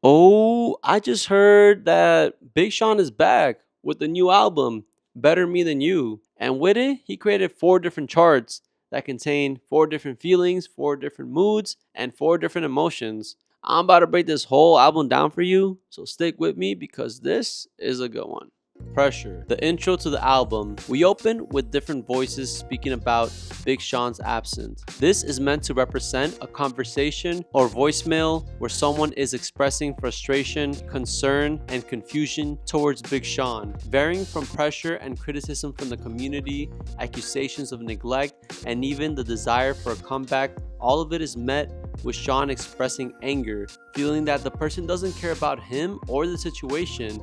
Oh, I just heard that Big Sean is back with the new album, Better Me Than You. And with it, he created four different charts that contain four different feelings, four different moods, and four different emotions. I'm about to break this whole album down for you, so stick with me because this is a good one. Pressure. The intro to the album. We open with different voices speaking about Big Sean's absence. This is meant to represent a conversation or voicemail where someone is expressing frustration, concern, and confusion towards Big Sean, varying from pressure and criticism from the community, accusations of neglect, and even the desire for a comeback. All of it is met with Sean expressing anger, feeling that the person doesn't care about him or the situation.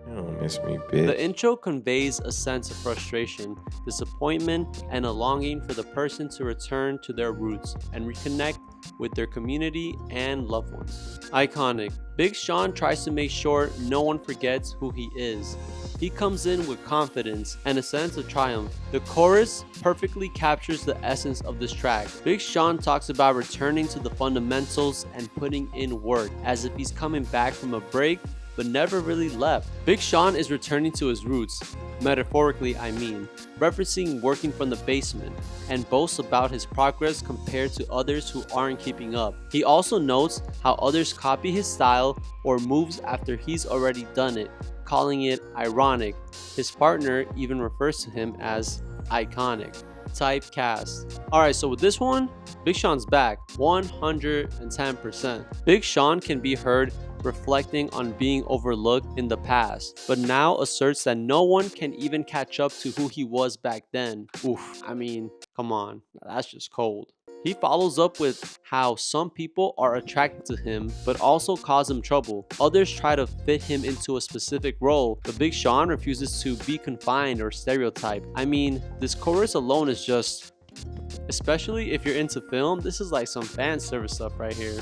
You don't miss me, The bitch. intro conveys a sense of frustration, disappointment, and a longing for the person to return to their roots and reconnect with their community and loved ones. Iconic. Big Sean tries to make sure no one forgets who he is. He comes in with confidence and a sense of triumph. The chorus perfectly captures the essence of this track. Big Sean talks about returning to the fundamentals and putting in work, as if he's coming back from a break but never really left. Big Sean is returning to his roots, metaphorically I mean, referencing working from the basement, and boasts about his progress compared to others who aren't keeping up. He also notes how others copy his style or moves after he's already done it, calling it ironic. His partner even refers to him as iconic. Typecast. Alright, so with this one, Big Sean's back 110%. Big Sean can be heard reflecting on being overlooked in the past, but now asserts that no one can even catch up to who he was back then. Oof, I mean, come on, that's just cold. He follows up with how some people are attracted to him but also cause him trouble. Others try to fit him into a specific role, but Big Sean refuses to be confined or stereotyped. I mean, this chorus alone is just, especially if you're into film, this is like some fan service stuff right here.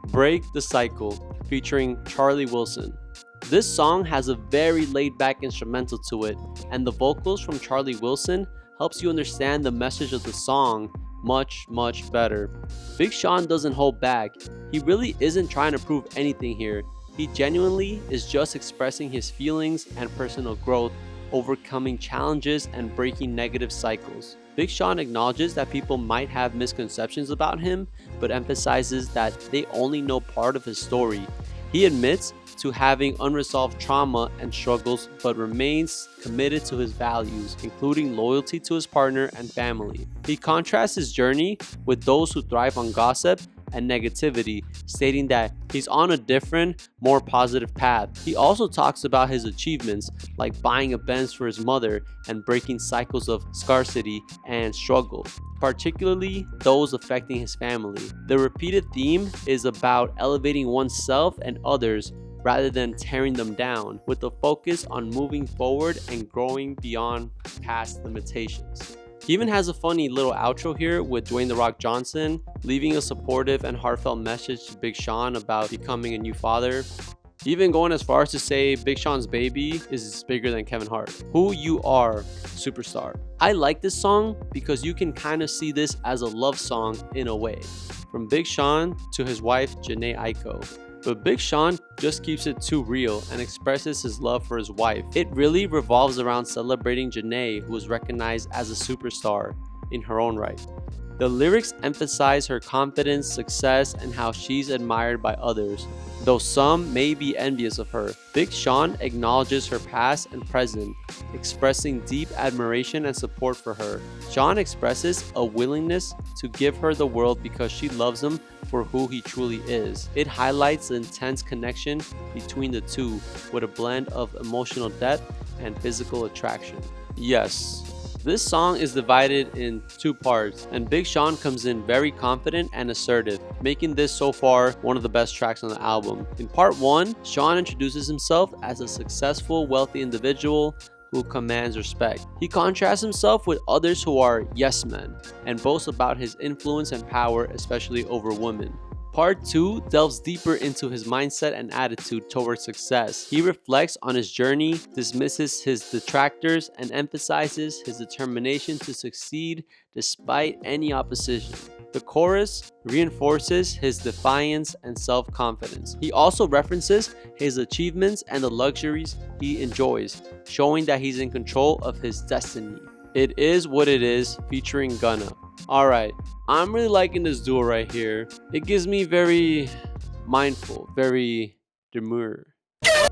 Break the Cycle, featuring Charlie Wilson. This song has a very laid back instrumental to it, and the vocals from Charlie Wilson helps you understand the message of the song much better. Big Sean doesn't hold back. He really isn't trying to prove anything here. He genuinely is just expressing his feelings and personal growth, overcoming challenges and breaking negative cycles. Big Sean acknowledges that people might have misconceptions about him, but emphasizes that they only know part of his story. He admits to having unresolved trauma and struggles, but remains committed to his values, including loyalty to his partner and family. He contrasts his journey with those who thrive on gossip and negativity, stating that he's on a different, more positive path. He also talks about his achievements, like buying a Benz for his mother and breaking cycles of scarcity and struggle, particularly those affecting his family. The repeated theme is about elevating oneself and others rather than tearing them down, with a focus on moving forward and growing beyond past limitations. He even has a funny little outro here with Dwayne The Rock Johnson, leaving a supportive and heartfelt message to Big Sean about becoming a new father. Even going as far as to say Big Sean's baby is bigger than Kevin Hart. Who You Are, Superstar. I like this song because you can kind of see this as a love song in a way, from Big Sean to his wife Jhené Aiko. But Big Sean just keeps it too real and expresses his love for his wife. It really revolves around celebrating Jhené, who is recognized as a superstar in her own right. The lyrics emphasize her confidence, success, and how she's admired by others, though some may be envious of her. Big Sean acknowledges her past and present, expressing deep admiration and support for her. Sean expresses a willingness to give her the world because she loves him for who he truly is. It highlights the intense connection between the two, with a blend of emotional depth and physical attraction. Yes, this song is divided in two parts, and Big Sean comes in very confident and assertive, making this so far one of the best tracks on the album. In part 1, Sean introduces himself as a successful, wealthy individual who commands respect. He contrasts himself with others who are yes men, and boasts about his influence and power, especially over women. Part 2 delves deeper into his mindset and attitude towards success. He reflects on his journey, dismisses his detractors, and emphasizes his determination to succeed despite any opposition. The chorus reinforces his defiance and self-confidence. He also references his achievements and the luxuries he enjoys, showing that he's in control of his destiny. It Is What It Is featuring Gunna. Alright, I'm really liking this duo right here. It gives me very mindful, very demure.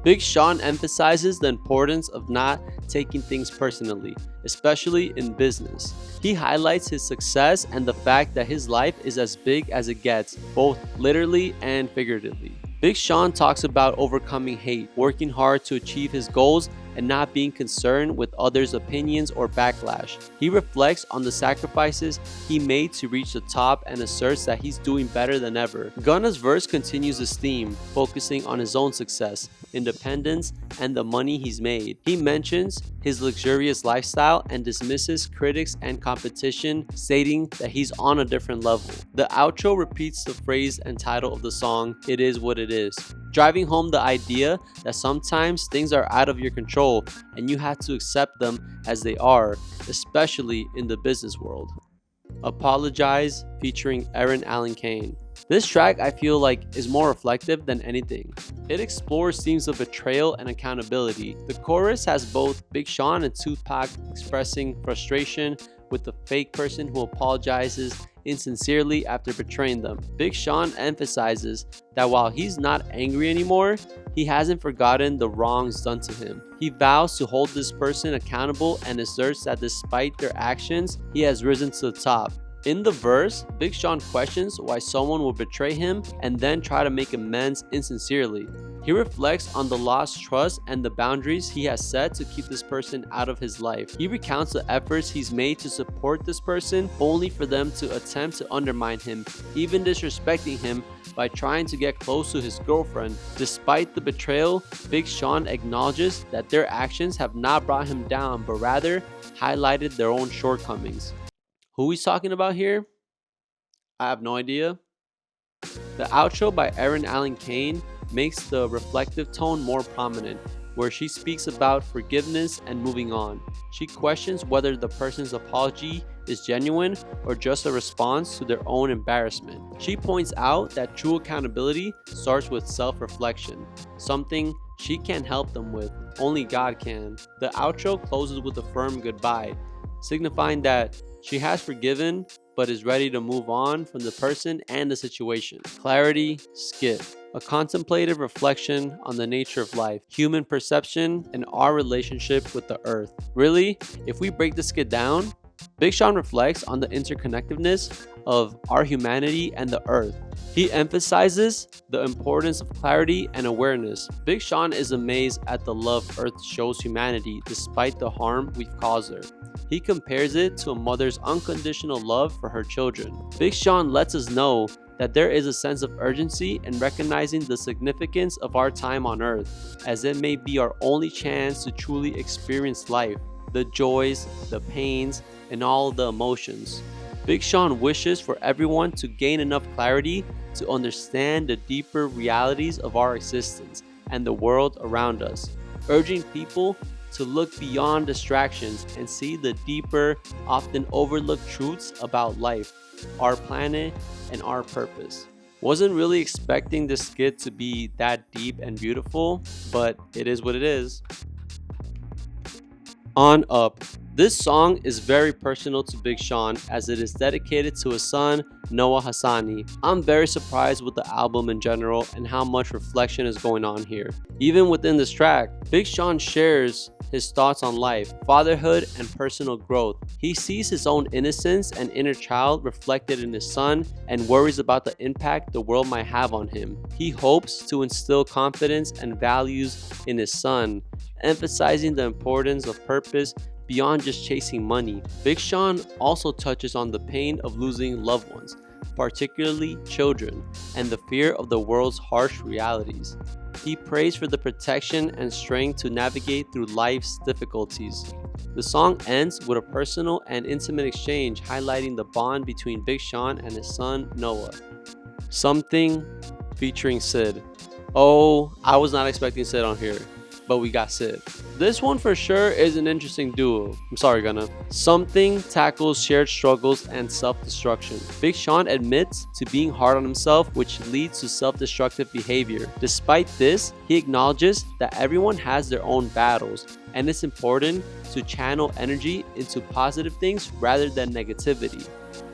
Big Sean emphasizes the importance of not taking things personally, especially in business. He highlights his success and the fact that his life is as big as it gets, both literally and figuratively. Big Sean talks about overcoming hate, working hard to achieve his goals, and not being concerned with others' opinions or backlash. He reflects on the sacrifices he made to reach the top and asserts that he's doing better than ever. Gunna's verse continues this theme, focusing on his own success, independence, and the money he's made. He mentions his luxurious lifestyle and dismisses critics and competition, stating that he's on a different level. The outro repeats the phrase and title of the song, "It Is What It Is," driving home the idea that sometimes things are out of your control and you have to accept them as they are, especially in the business world. Apologize featuring Aaron Allen Kane. This track I feel like is more reflective than anything. It explores themes of betrayal and accountability. The chorus has both Big Sean and Tupac expressing frustration with the fake person who apologizes insincerely after betraying them. Big Sean emphasizes that while he's not angry anymore, he hasn't forgotten the wrongs done to him. He vows to hold this person accountable and asserts that despite their actions, he has risen to the top. In the verse, Big Sean questions why someone would betray him and then try to make amends insincerely. He reflects on the lost trust and the boundaries he has set to keep this person out of his life. He recounts the efforts he's made to support this person only for them to attempt to undermine him, even disrespecting him by trying to get close to his girlfriend. Despite the betrayal, Big Sean acknowledges that their actions have not brought him down, but rather highlighted their own shortcomings. Who he's talking about here? I have no idea. The outro by Aaron Allen Kane makes the reflective tone more prominent, where she speaks about forgiveness and moving on. She questions whether the person's apology is genuine or just a response to their own embarrassment. She points out that true accountability starts with self-reflection, something she can't help them with, only God can. The outro closes with a firm goodbye, signifying that she has forgiven but is ready to move on from the person and the situation. Clarity Skit. A contemplative reflection on the nature of life, human perception, and our relationship with the earth. Really, if we break the skit down, Big Sean reflects on the interconnectedness of our humanity and the earth. He emphasizes the importance of clarity and awareness. Big Sean is amazed at the love Earth shows humanity despite the harm we've caused her. He compares it to a mother's unconditional love for her children. Big Sean lets us know that there is a sense of urgency in recognizing the significance of our time on Earth, as it may be our only chance to truly experience life, the joys, the pains, and all the emotions. Big Sean wishes for everyone to gain enough clarity to understand the deeper realities of our existence and the world around us, urging people to look beyond distractions and see the deeper, often overlooked truths about life, our planet, and our purpose. Wasn't really expecting this skit to be that deep and beautiful, but it is what it is. On Up. This song is very personal to Big Sean as it is dedicated to his son, Noah Hassani. I'm very surprised with the album in general and how much reflection is going on here. Even within this track, Big Sean shares his thoughts on life, fatherhood, and personal growth. He sees his own innocence and inner child reflected in his son and worries about the impact the world might have on him. He hopes to instill confidence and values in his son, emphasizing the importance of purpose beyond just chasing money. Big Sean also touches on the pain of losing loved ones, particularly children, and the fear of the world's harsh realities. He prays for the protection and strength to navigate through life's difficulties. The song ends with a personal and intimate exchange highlighting the bond between Big Sean and his son Noah. Something featuring Sid. Oh, I was not expecting Sid on here. but we got Sid. This one for sure is an interesting duo. I'm sorry, Gunna. Something tackles shared struggles and self-destruction. Big Sean admits to being hard on himself, which leads to self-destructive behavior. Despite this, he acknowledges that everyone has their own battles, and it's important to channel energy into positive things rather than negativity.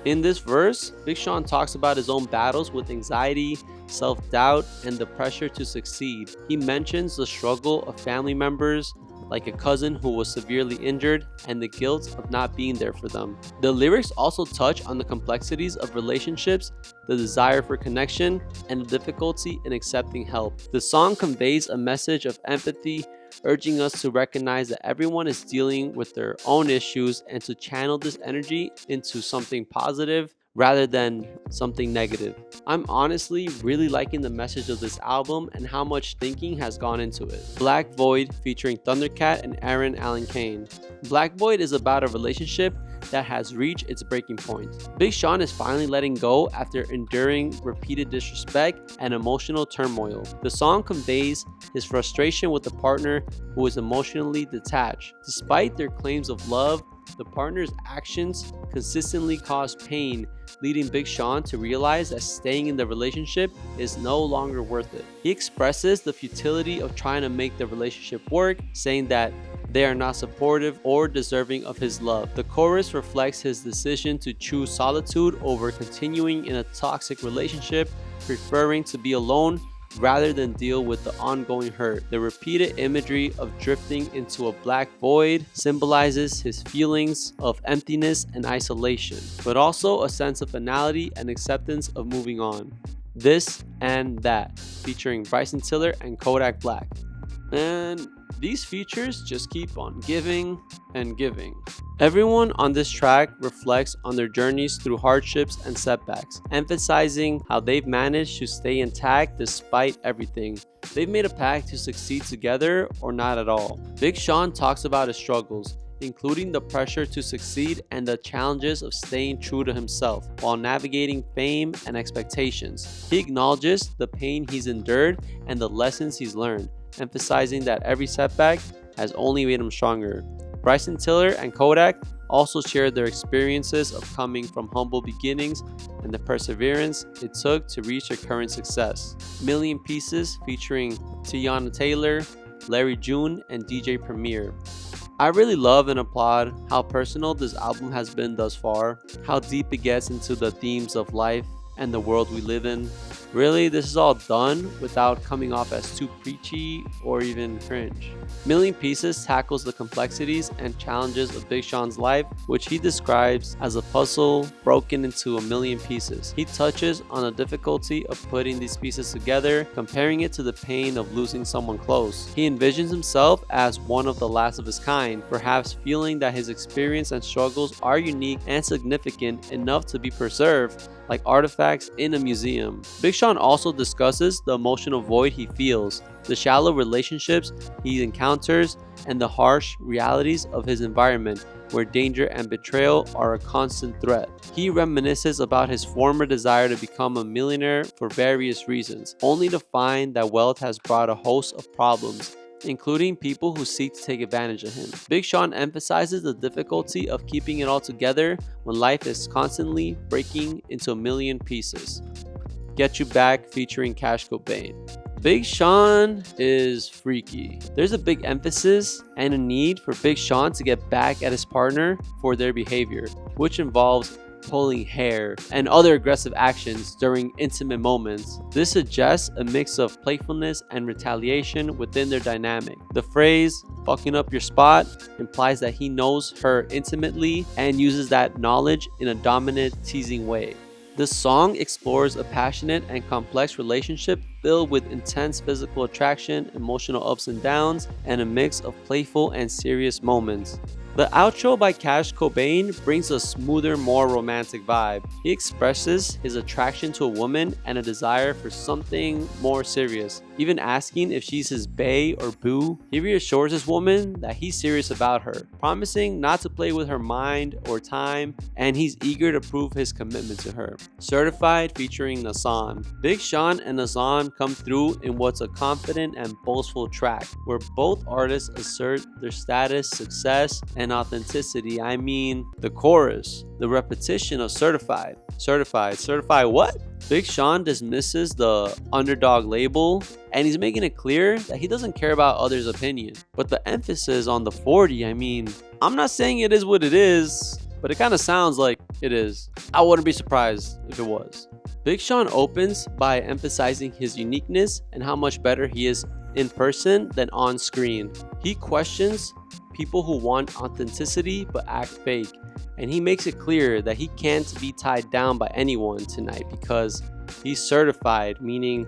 In this verse, Big Sean talks about his own battles with anxiety, self-doubt, and the pressure to succeed. He mentions the struggle of family members, like a cousin who was severely injured, and the guilt of not being there for them. The lyrics also touch on the complexities of relationships, the desire for connection, and the difficulty in accepting help. The song conveys a message of empathy, urging us to recognize that everyone is dealing with their own issues and to channel this energy into something positive rather than something negative. I'm honestly really liking the message of this album and how much thinking has gone into it. Black Void featuring Thundercat and Aaron Allen Kane. Black Void is about a relationship that has reached its breaking point. Big Sean is finally letting go after enduring repeated disrespect and emotional turmoil. The song conveys his frustration with a partner who is emotionally detached. Despite their claims of love, the partner's actions consistently cause pain, leading Big Sean to realize that staying in the relationship is no longer worth it. He expresses the futility of trying to make the relationship work, saying that they are not supportive or deserving of his love. The chorus reflects his decision to choose solitude over continuing in a toxic relationship, preferring to be alone rather than deal with the ongoing hurt. The repeated imagery of drifting into a black void symbolizes his feelings of emptiness and isolation, but also a sense of finality and acceptance of moving on. This and That, featuring Bryson Tiller and Kodak Black. And these features just keep on giving and giving. Everyone on this track reflects on their journeys through hardships and setbacks, emphasizing how they've managed to stay intact despite everything. They've made a pact to succeed together or not at all. Big Sean talks about his struggles, including the pressure to succeed and the challenges of staying true to himself while navigating fame and expectations. He acknowledges the pain he's endured and the lessons he's learned, emphasizing that every setback has only made him stronger. Bryson Tiller and Kodak also shared their experiences of coming from humble beginnings and the perseverance it took to reach their current success. Million Pieces featuring Teyana Taylor, Larry June, and DJ Premier. I really love and applaud how personal this album has been thus far, how deep it gets into the themes of life and the world we live in. Really, this is all done without coming off as too preachy or even cringe. Million Pieces tackles the complexities and challenges of Big Sean's life, which he describes as a puzzle broken into a million pieces. He touches on the difficulty of putting these pieces together, comparing it to the pain of losing someone close. He envisions himself as one of the last of his kind, perhaps feeling that his experience and struggles are unique and significant enough to be preserved like artifacts in a museum. Big Sean also discusses the emotional void he feels, the shallow relationships he encounters, and the harsh realities of his environment, where danger and betrayal are a constant threat. He reminisces about his former desire to become a millionaire for various reasons, only to find that wealth has brought a host of problems, including people who seek to take advantage of him. Big Sean emphasizes the difficulty of keeping it all together when life is constantly breaking into a million pieces. Get You Back featuring Cash Cobain. Big Sean is freaky. There's a big emphasis and a need for Big Sean to get back at his partner for their behavior, which involves pulling hair and other aggressive actions during intimate moments. This suggests a mix of playfulness and retaliation within their dynamic. The phrase "fucking up your spot" implies that he knows her intimately and uses that knowledge in a dominant, teasing way. The song explores a passionate and complex relationship filled with intense physical attraction, emotional ups and downs, and a mix of playful and serious moments. The outro by Cash Cobain brings a smoother, more romantic vibe. He expresses his attraction to a woman and a desire for something more serious, even asking if she's his bae or boo. He reassures this woman that he's serious about her, promising not to play with her mind or time, and he's eager to prove his commitment to her. Certified featuring Nasan. Big Sean and Nasan come through in what's a confident and boastful track, where both artists assert their status, success, and authenticity. I mean, the chorus, the repetition of certified. Certified what? Big Sean dismisses the underdog label, and he's making it clear that he doesn't care about others' opinion. But the emphasis on the 40, I mean, I'm not saying it is what it is, but it kind of sounds like it is. I wouldn't be surprised if it was. Big Sean opens by emphasizing his uniqueness and how much better he is in person than on screen. He questions people who want authenticity but act fake, and he makes it clear that he can't be tied down by anyone tonight because he's certified, meaning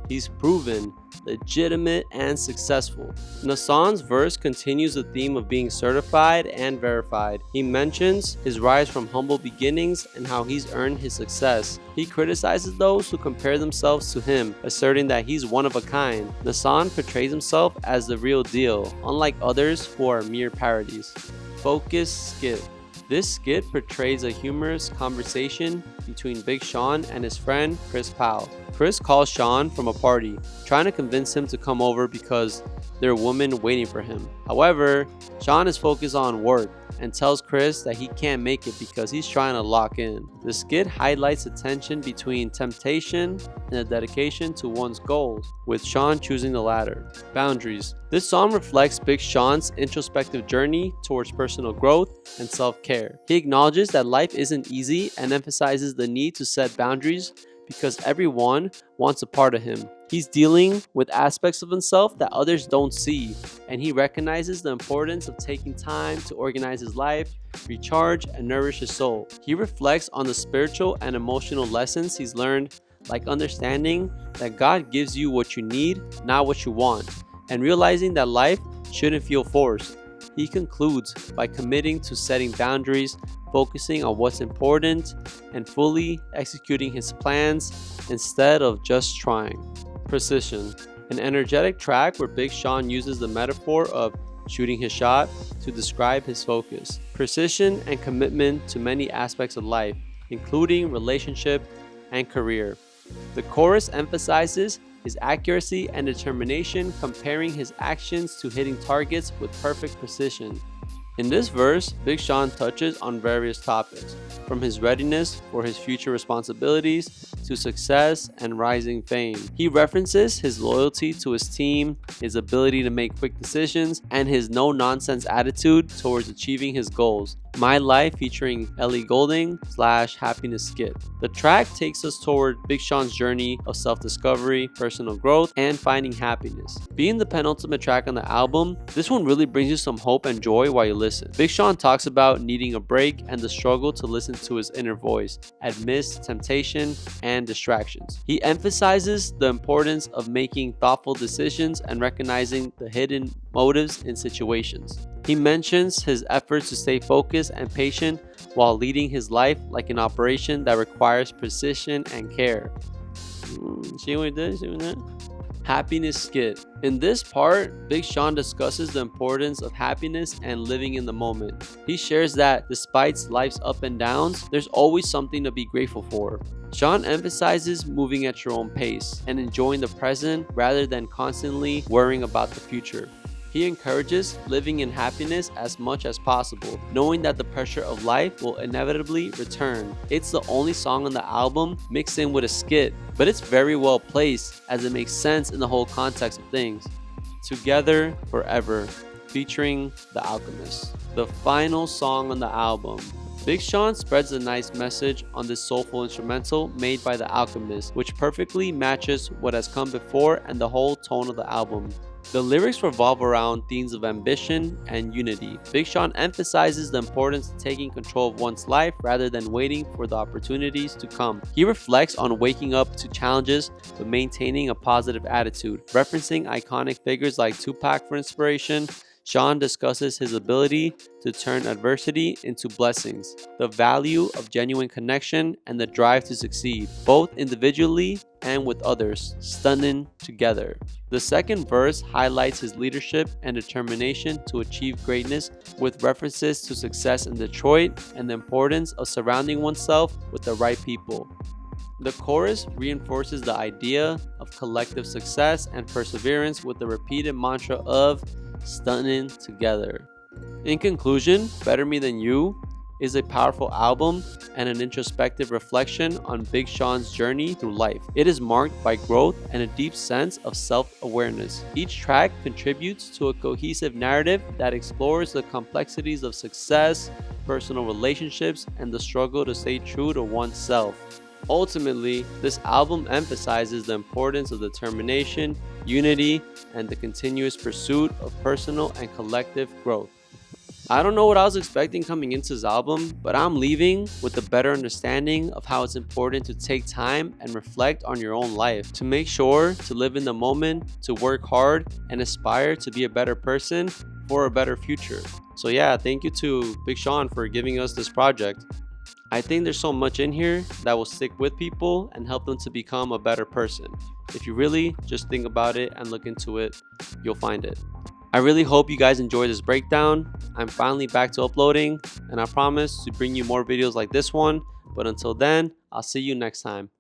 he's proven, legitimate, and successful. Nasan's verse continues the theme of being certified and verified. He mentions his rise from humble beginnings and how he's earned his success. He criticizes those who compare themselves to him, asserting that he's one of a kind. Nasan portrays himself as the real deal, unlike others who are mere parodies. Focus skit. This skit portrays a humorous conversation between Big Sean and his friend Chris Powell. Chris calls Sean from a party, trying to convince him to come over because there are women waiting for him. However, Sean is focused on work and tells Chris that he can't make it because he's trying to lock in. The skit highlights the tension between temptation and a dedication to one's goals, with Sean choosing the latter. Boundaries. This song reflects Big Sean's introspective journey towards personal growth and self-care. He acknowledges that life isn't easy and emphasizes the need to set boundaries because everyone wants a part of him. He's dealing with aspects of himself that others don't see, and he recognizes the importance of taking time to organize his life, recharge, and nourish his soul. He reflects on the spiritual and emotional lessons he's learned, like understanding that God gives you what you need, not what you want, and realizing that life shouldn't feel forced. He concludes by committing to setting boundaries, focusing on what's important, and fully executing his plans instead of just trying. Precision. An energetic track where Big Sean uses the metaphor of shooting his shot to describe his focus, precision, and commitment to many aspects of life, including relationship and career. The chorus emphasizes his accuracy and determination, comparing his actions to hitting targets with perfect precision. In this verse, Big Sean touches on various topics, from his readiness for his future responsibilities to success and rising fame. He references his loyalty to his team, his ability to make quick decisions, and his no-nonsense attitude towards achieving his goals. My Life featuring Ellie Goulding / Happiness Skit. The track takes us toward Big Sean's journey of self-discovery, personal growth, and finding happiness. Being the penultimate track on the album, this one really brings you some hope and joy while you listen. Big Sean talks about needing a break and the struggle to listen to his inner voice amidst temptation and distractions. He emphasizes the importance of making thoughtful decisions and recognizing the hidden motives in situations. He mentions his efforts to stay focused and patient while leading his life like an operation that requires precision and care. See what he did? See what he did? Happiness Skit. In this part, Big Sean discusses the importance of happiness and living in the moment. He shares that despite life's ups and downs, there's always something to be grateful for. Sean emphasizes moving at your own pace and enjoying the present rather than constantly worrying about the future. He encourages living in happiness as much as possible, knowing that the pressure of life will inevitably return. It's the only song on the album mixed in with a skit, but it's very well placed as it makes sense in the whole context of things. Together Forever, featuring The Alchemist. The final song on the album. Big Sean spreads a nice message on this soulful instrumental made by The Alchemist, which perfectly matches what has come before and the whole tone of the album. The lyrics revolve around themes of ambition and unity. Big Sean emphasizes the importance of taking control of one's life rather than waiting for the opportunities to come. He reflects on waking up to challenges but maintaining a positive attitude, referencing iconic figures like Tupac for inspiration, Sean discusses his ability to turn adversity into blessings, the value of genuine connection, and the drive to succeed, both individually and with others, stunning together. The second verse highlights his leadership and determination to achieve greatness with references to success in Detroit and the importance of surrounding oneself with the right people. The chorus reinforces the idea of collective success and perseverance with the repeated mantra of stunning together. In conclusion, Better Me Than You is a powerful album and an introspective reflection on Big Sean's journey through life. It is marked by growth and a deep sense of self-awareness. Each track contributes to a cohesive narrative that explores the complexities of success, personal relationships, and the struggle to stay true to oneself. Ultimately, this album emphasizes the importance of determination, unity, and the continuous pursuit of personal and collective growth. I don't know what I was expecting coming into this album, but I'm leaving with a better understanding of how it's important to take time and reflect on your own life, to make sure to live in the moment, to work hard, and aspire to be a better person for a better future. So yeah, thank you to Big Sean for giving us this project. I think there's so much in here that will stick with people and help them to become a better person. If you really just think about it and look into it, you'll find it. I really hope you guys enjoyed this breakdown. I'm finally back to uploading, and I promise to bring you more videos like this one. But until then, I'll see you next time.